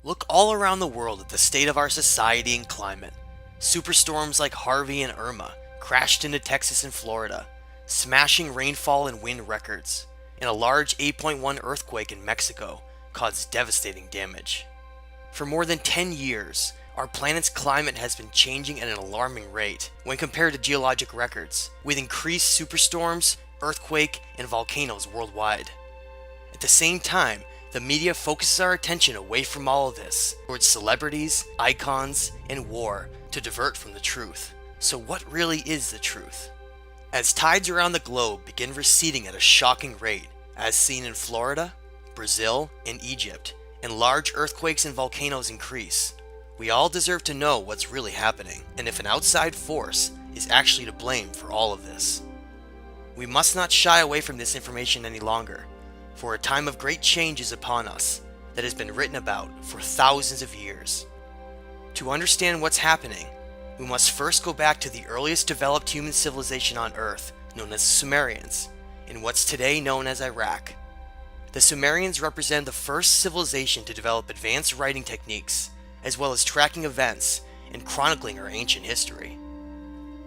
Look all around the world at the state of our society and climate. Superstorms like Harvey and Irma crashed into Texas and Florida, smashing rainfall and wind records, and a large 8.1 earthquake in Mexico caused devastating damage. For more than 10 years, our planet's climate has been changing at an alarming rate when compared to geologic records, with increased superstorms, earthquake, and volcanoes worldwide. At the same time, the media focuses our attention away from all of this towards celebrities, icons, and war to divert from the truth. So what really is the truth? As tides around the globe begin receding at a shocking rate, as seen in Florida, Brazil, and Egypt, and large earthquakes and volcanoes increase, we all deserve to know what's really happening, and if an outside force is actually to blame for all of this. We must not shy away from this information any longer, for a time of great change is upon us that has been written about for thousands of years. To understand what's happening, we must first go back to the earliest developed human civilization on Earth, known as the Sumerians, in what's today known as Iraq. The Sumerians represent the first civilization to develop advanced writing techniques, as well as tracking events and chronicling our ancient history.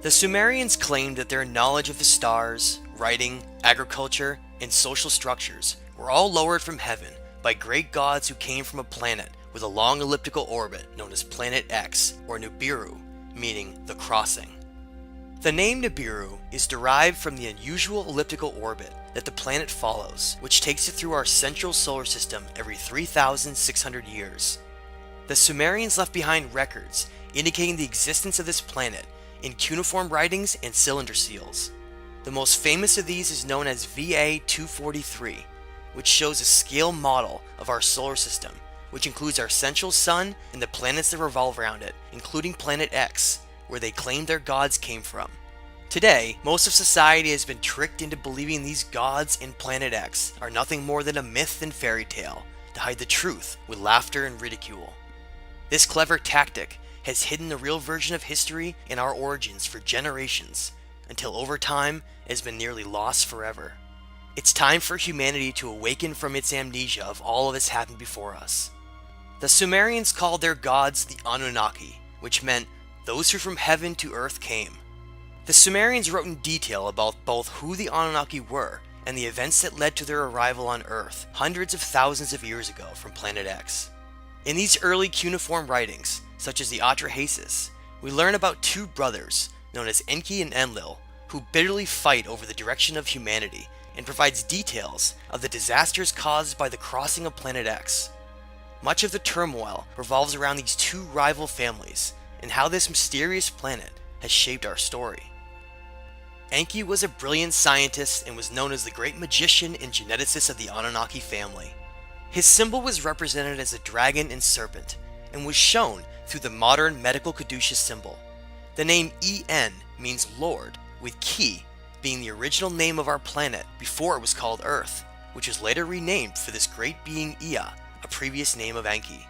The Sumerians claimed that their knowledge of the stars, writing, agriculture, and social structures were all lowered from heaven by great gods who came from a planet with a long elliptical orbit known as Planet X, or Nibiru, meaning the crossing. The name Nibiru is derived from the unusual elliptical orbit that the planet follows, which takes it through our central solar system every 3,600 years. The Sumerians left behind records indicating the existence of this planet in cuneiform writings and cylinder seals. The most famous of these is known as VA-243, which shows a scale model of our solar system, which includes our central sun and the planets that revolve around it, including Planet X, where they claim their gods came from. Today, most of society has been tricked into believing these gods in Planet X are nothing more than a myth and fairy tale to hide the truth with laughter and ridicule. This clever tactic has hidden the real version of history and our origins for generations, until over time it has been nearly lost forever. It's time for humanity to awaken from its amnesia of all of this happened before us. The Sumerians called their gods the Anunnaki, which meant those who from heaven to earth came. The Sumerians wrote in detail about both who the Anunnaki were and the events that led to their arrival on Earth hundreds of thousands of years ago from Planet X. In these early cuneiform writings, such as the Atrahasis, we learn about two brothers known as Enki and Enlil, who bitterly fight over the direction of humanity, and provides details of the disasters caused by the crossing of Planet X. Much of the turmoil revolves around these two rival families and how this mysterious planet has shaped our story. Enki was a brilliant scientist and was known as the great magician and geneticist of the Anunnaki family. His symbol was represented as a dragon and serpent, and was shown through the modern medical caduceus symbol. The name En means Lord, with Ki being the original name of our planet before it was called Earth, which was later renamed for this great being Ea, a previous name of Enki.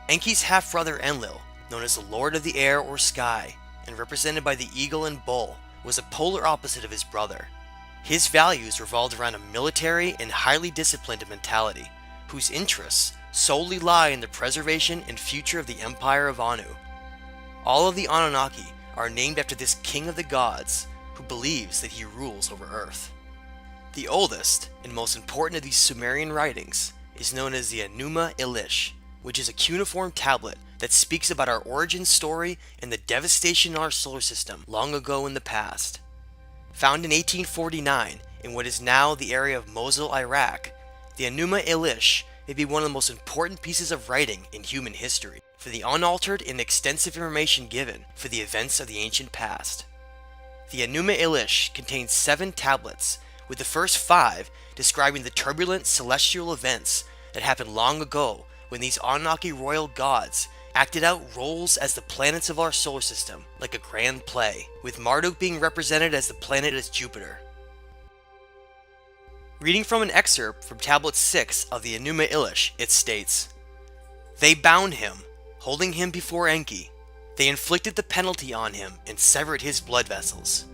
Enki's half-brother Enlil, known as the Lord of the Air or Sky, and represented by the eagle and bull, was a polar opposite of his brother. His values revolved around a military and highly disciplined mentality, whose interests solely lie in the preservation and future of the Empire of Anu. All of the Anunnaki are named after this king of the gods, who believes that he rules over Earth. The oldest and most important of these Sumerian writings is known as the Enuma Elish, which is a cuneiform tablet that speaks about our origin story and the devastation in our solar system long ago in the past. Found in 1849 in what is now the area of Mosul, Iraq, the Enuma Elish may be one of the most important pieces of writing in human history for the unaltered and extensive information given for the events of the ancient past. The Enuma Elish contains 7 tablets, with the first 5 describing the turbulent celestial events that happened long ago when these Anunnaki royal gods acted out roles as the planets of our solar system, like a grand play, with Marduk being represented as the planet as Jupiter. Reading from an excerpt from Tablet 6 of the Enuma Elish, it states, "They bound him, holding him before Enki. They inflicted the penalty on him and severed his blood vessels.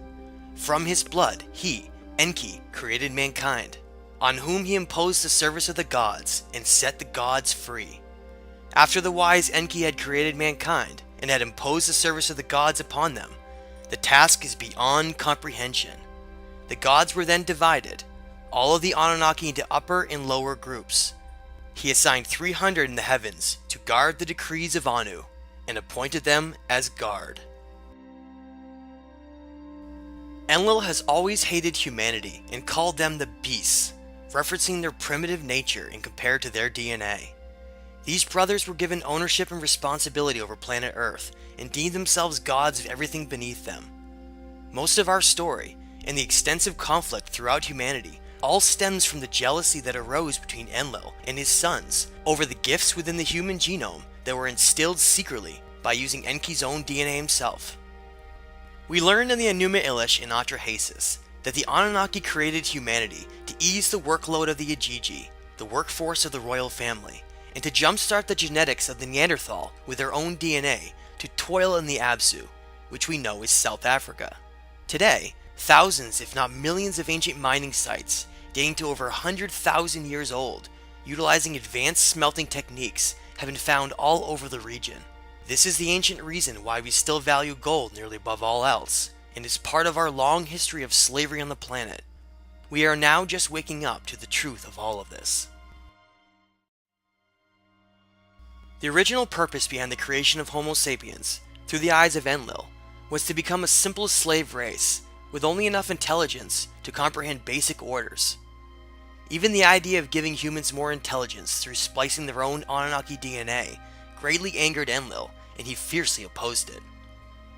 From his blood he, Enki, created mankind, on whom he imposed the service of the gods and set the gods free. After the wise Enki had created mankind and had imposed the service of the gods upon them, the task is beyond comprehension. The gods were then divided, all of the Anunnaki into upper and lower groups. He assigned 300 in the heavens to guard the decrees of Anu, and appointed them as guard. Enlil has always hated humanity and called them the beasts, referencing their primitive nature and compared to their DNA. These brothers were given ownership and responsibility over planet Earth and deemed themselves gods of everything beneath them. Most of our story, and the extensive conflict throughout humanity, all stems from the jealousy that arose between Enlil and his sons over the gifts within the human genome that were instilled secretly by using Enki's own DNA himself. We learned in the Enuma Elish in Atrahasis that the Anunnaki created humanity to ease the workload of the Ajiji, the workforce of the royal family, and to jumpstart the genetics of the Neanderthal with their own DNA to toil in the Absu, which we know is South Africa. Today, thousands if not millions of ancient mining sites, dating to over 100,000 years old, utilizing advanced smelting techniques, have been found all over the region. This is the ancient reason why we still value gold nearly above all else, and is part of our long history of slavery on the planet. We are now just waking up to the truth of all of this. The original purpose behind the creation of Homo sapiens, through the eyes of Enlil, was to become a simple slave race, with only enough intelligence to comprehend basic orders. Even the idea of giving humans more intelligence through splicing their own Anunnaki DNA greatly angered Enlil, and he fiercely opposed it.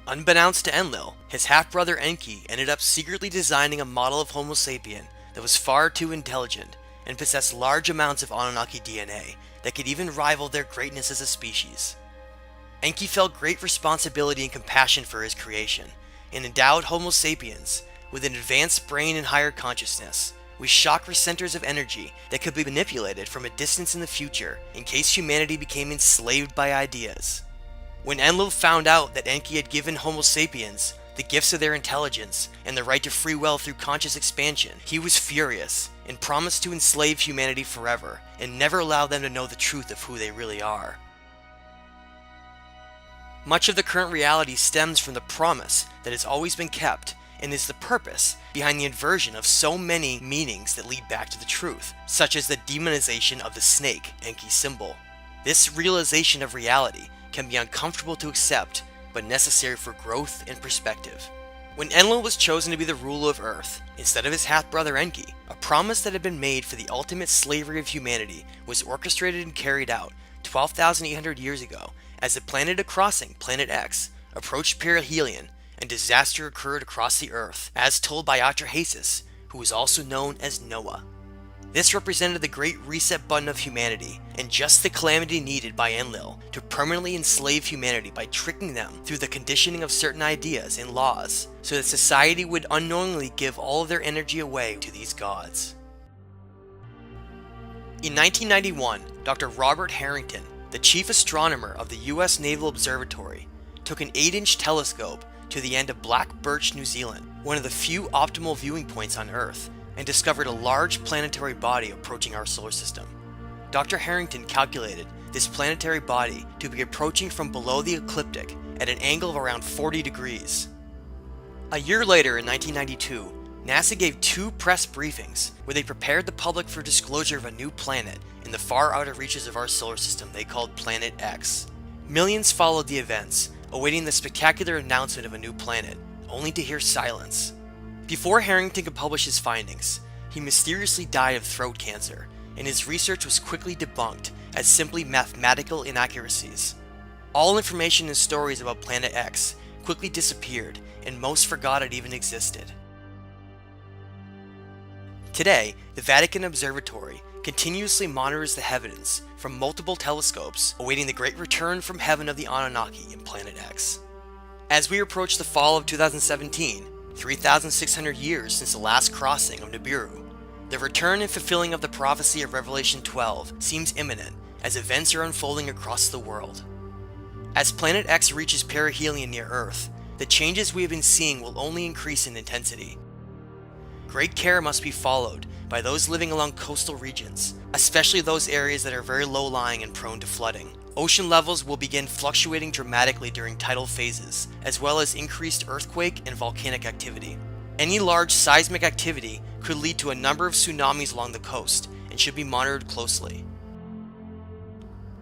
Unbeknownst to Enlil, his half-brother Enki ended up secretly designing a model of Homo sapien that was far too intelligent and possessed large amounts of Anunnaki DNA that could even rival their greatness as a species. Enki felt great responsibility and compassion for his creation, and endowed Homo sapiens with an advanced brain and higher consciousness, with chakra centers of energy that could be manipulated from a distance in the future in case humanity became enslaved by ideas. When Enlil found out that Enki had given Homo sapiens the gifts of their intelligence and the right to free will through conscious expansion, he was furious and promised to enslave humanity forever and never allow them to know the truth of who they really are. Much of the current reality stems from the promise that has always been kept, and is the purpose behind the inversion of so many meanings that lead back to the truth, such as the demonization of the snake, Enki's symbol. This realization of reality can be uncomfortable to accept, but necessary for growth and perspective. When Enlil was chosen to be the ruler of Earth, instead of his half-brother Enki, a promise that had been made for the ultimate slavery of humanity was orchestrated and carried out 12,800 years ago as the planet crossing, Planet X, approached perihelion and disaster occurred across the Earth, as told by Atrahasis, who was also known as Noah. This represented the great reset button of humanity, and just the calamity needed by Enlil to permanently enslave humanity by tricking them through the conditioning of certain ideas and laws, so that society would unknowingly give all of their energy away to these gods. In 1991, Dr. Robert Harrington, the chief astronomer of the US Naval Observatory, took an 8-inch telescope to the end of Black Birch, New Zealand, one of the few optimal viewing points on Earth, and discovered a large planetary body approaching our solar system. Dr. Harrington calculated this planetary body to be approaching from below the ecliptic at an angle of around 40 degrees. A year later, in 1992, NASA gave 2 press briefings where they prepared the public for disclosure of a new planet in the far outer reaches of our solar system they called Planet X. Millions followed the events, awaiting the spectacular announcement of a new planet, only to hear silence. Before Harrington could publish his findings, he mysteriously died of throat cancer, and his research was quickly debunked as simply mathematical inaccuracies. All information and stories about Planet X quickly disappeared, and most forgot it even existed. Today, the Vatican Observatory continuously monitors the heavens from multiple telescopes, awaiting the great return from heaven of the Anunnaki in Planet X. As we approach the fall of 2017, 3,600 years since the last crossing of Nibiru, the return and fulfilling of the prophecy of Revelation 12 seems imminent as events are unfolding across the world. As Planet X reaches perihelion near Earth, the changes we have been seeing will only increase in intensity. Great care must be followed by those living along coastal regions, especially those areas that are very low-lying and prone to flooding. Ocean levels will begin fluctuating dramatically during tidal phases, as well as increased earthquake and volcanic activity. Any large seismic activity could lead to a number of tsunamis along the coast and should be monitored closely.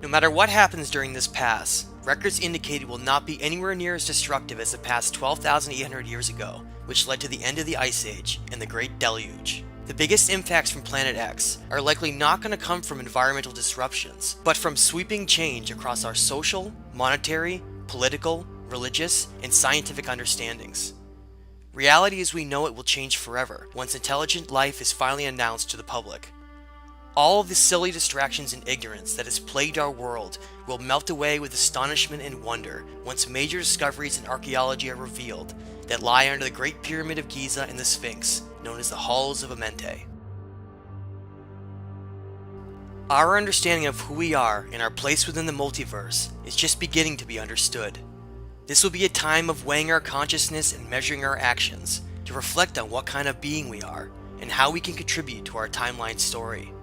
No matter what happens during this pass, records indicate it will not be anywhere near as destructive as the past 12,800 years ago, which led to the end of the Ice Age and the Great Deluge. The biggest impacts from Planet X are likely not going to come from environmental disruptions, but from sweeping change across our social, monetary, political, religious, and scientific understandings. Reality as we know it will change forever once intelligent life is finally announced to the public. All of the silly distractions and ignorance that has plagued our world will melt away with astonishment and wonder once major discoveries in archaeology are revealed that lie under the Great Pyramid of Giza and the Sphinx, known as the Halls of Amenti. Our understanding of who we are and our place within the multiverse is just beginning to be understood. This will be a time of weighing our consciousness and measuring our actions to reflect on what kind of being we are and how we can contribute to our timeline story.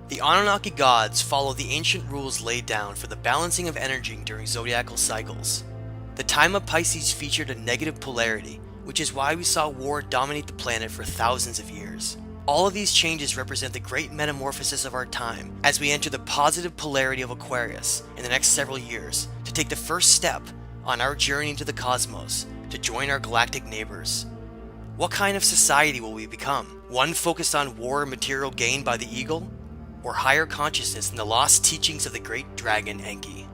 The Anunnaki gods follow the ancient rules laid down for the balancing of energy during zodiacal cycles. The time of Pisces featured a negative polarity, which is why we saw war dominate the planet for thousands of years. All of these changes represent the great metamorphosis of our time as we enter the positive polarity of Aquarius in the next several years to take the first step on our journey into the cosmos to join our galactic neighbors. What kind of society will we become? One focused on war and material gain by the eagle? Or higher consciousness in the lost teachings of the great dragon Enki?